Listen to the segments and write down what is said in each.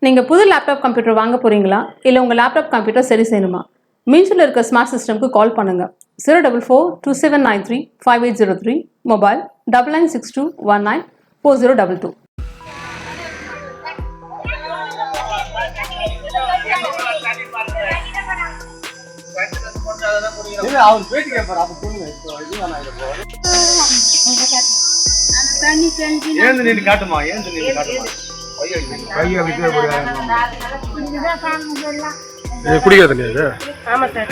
நீங்கள் புது laptop computer வாங்க போகிறீங்களா இல்லை உங்கள் லேப்டாப் கம்ப்யூட்டர் சரி செய்யணுமா? மீன்ஸில் இருக்க ஸ்மார்ட் சிஸ்டம்க்கு கால் பண்ணுங்கள். 04427935803, மொபைல் 9962194022. குடிக்கிற தண்ணி அது? ஆமா சார்.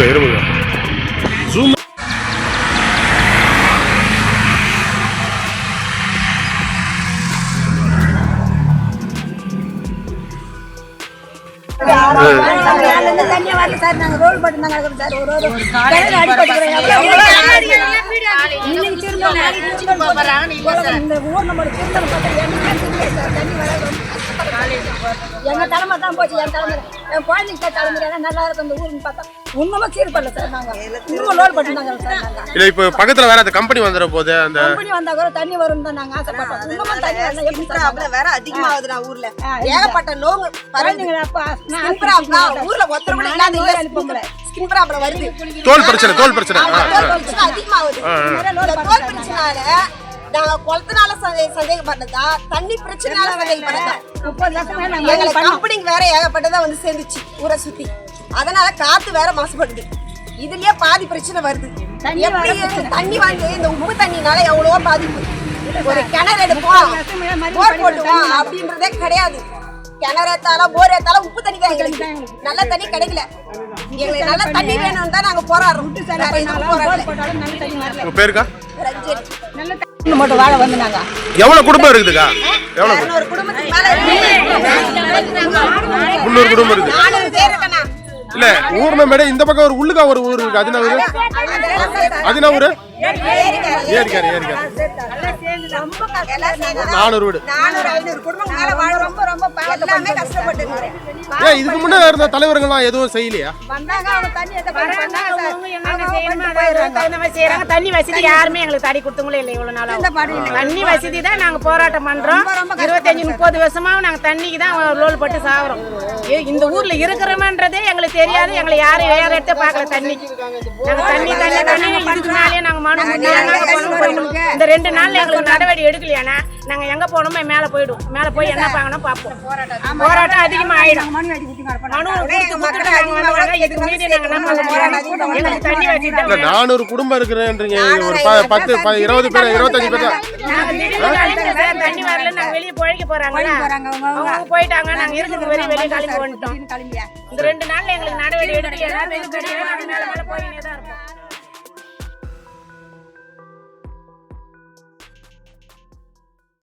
இருமுறை ஜூம் தண்ணி வரல சார். நாங்க ரோல் போட்டு நாங்க சார் ஒரு இந்த ஊர் நம்ம எங்க தலைமை தான் போச்சு. என் தலைமை என் குழந்தைங்க தலைமுறை நல்லா இருக்கும் இந்த ஊருன்னு பார்த்தா இன்னமும் சீர் பண்ணல சார். நாங்க இன்னமும் லோல் பண்ணிருந்தாங்க சார். நாங்க இல்ல இப்ப பக்கத்துல வேற அந்த கம்பெனி வந்துற போது அந்த கம்பெனி வந்தா கூட தண்ணி வரும் தான் நாங்க ஆசைப்பட்டோம். இன்னமும் தண்ணி வரல. எப்படி சார் வேற அதிகமாகுது நான் ஊர்ல ஏகப்பட்ட நோங்க குழந்தைங்க அப்பா ஊர்ல ஒருத்தர் கூட இல்லாத ஸ்கின் ப்ராப்ளம் வருது. தோல் பிரச்சனை அதிகமாகுது. தோல் பிரச்சனால நாங்க குளத்தினால சந்தேகப்பட்டதா தண்ணி பிரச்சனைனால சந்தேகப்பட்டதா 30 லட்சம் எங்களுக்கு கம்பெனிக்கு வேற ஏகப்பட்டதா வந்து சேர்ந்துச்சு ஊரை சுத்தி. அதனால காத்து வேற மாசுபடுது. இதுலயே பாதி பிரச்சனை வருது. எப்படி தண்ணி வந்து இந்த உப்பு தண்ணினால எவ்வளவோ பாதிப்பு. ஒரு கிணறு எடுப்போம் போர் போட்டுவோம் அப்படின்றதே கிடையாது. கிணறு ஏத்தாலும் போர் ஏத்தாலும் உப்பு தண்ணி தான் எங்களுக்கு நல்ல தண்ணி கிடைக்கல. எங்களுக்கு நல்ல தண்ணி வேணும்னு தான் நாங்க போராடுறோம். பேருக்கா மட்டும் வாழ வந்து நாங்க எவ்வளவு குடும்பம் இருக்குதுக்கா? எவ்வளவு? ஒரு குடும்பத்துக்கு மேல 300 குடும்பம் இருக்கு. 400 பேர் இருக்கனா இல்ல ஊர்ல மேட இந்த பக்கம் ஒரு உள்ளுக்கா ஒரு ஊர் இருக்கு. அதுனா ஊரு ஏரிக்காரு 400 வீடு 400-500 குடும்பம் மேல வாழ ரொம்ப எல்லாமே கஷ்டப்பட்டு ஏன் இதுக்கு முன்னாடி இருந்த தலைவர்கள்லாம் எதுவும் செய்யலையா? வந்தாங்க அவங்க தண்ணி ஏத்த போறாங்க. தண்ணி வசதி யாருமே எங்களுக்கு தடி கொடுத்தவங்களே இல்லை. இவ்வளவு நாளா தண்ணி வசதி தான் நாங்க போராட்டம் பண்றோம். 25-30 வருஷமா நாங்க தண்ணிக்கு தான் லோல் பட்டு சாகுறோம். இந்த ஊர்ல இருக்கிறோம்ன்றதே எங்களுக்கு தெரியாது. எங்களை யாரும் வேற எடுத்து பார்க்கல. தண்ணிக்கு நாங்க தண்ணி இதுக்கு மேலேயே நாங்க மனு இந்த 2 நாள்ல எங்களுக்கு நடவடிக்கை எடுக்கலையானா நாங்க எங்க போனோமே மேல போயிடுவோம். மேல போய் என்ன பார்க்கணும் பார்ப்போம். போராட்டம் அதிகமா ஆயிடும். மனு இதுக்கு மீறி நாங்க என்ன பண்ண போறோம்? எங்களுக்கு தண்ணி வசதி 400 குடும்பம் இருக்கிறேன்றீங்க. ஒரு 10 20 பேர் 25 பேர் தண்ணி வரல. நாங்க வெளியே பொழைக்க போறாங்களா? அவங்க போயிட்டாங்க. நாங்க இருக்கிறது வெளியே கிளம்பி வந்துட்டோம். இந்த 2 நாள்ல எங்களுக்கு நடவடிக்கை எடுக்கல. மேல போயினே தான் இருப்போம்.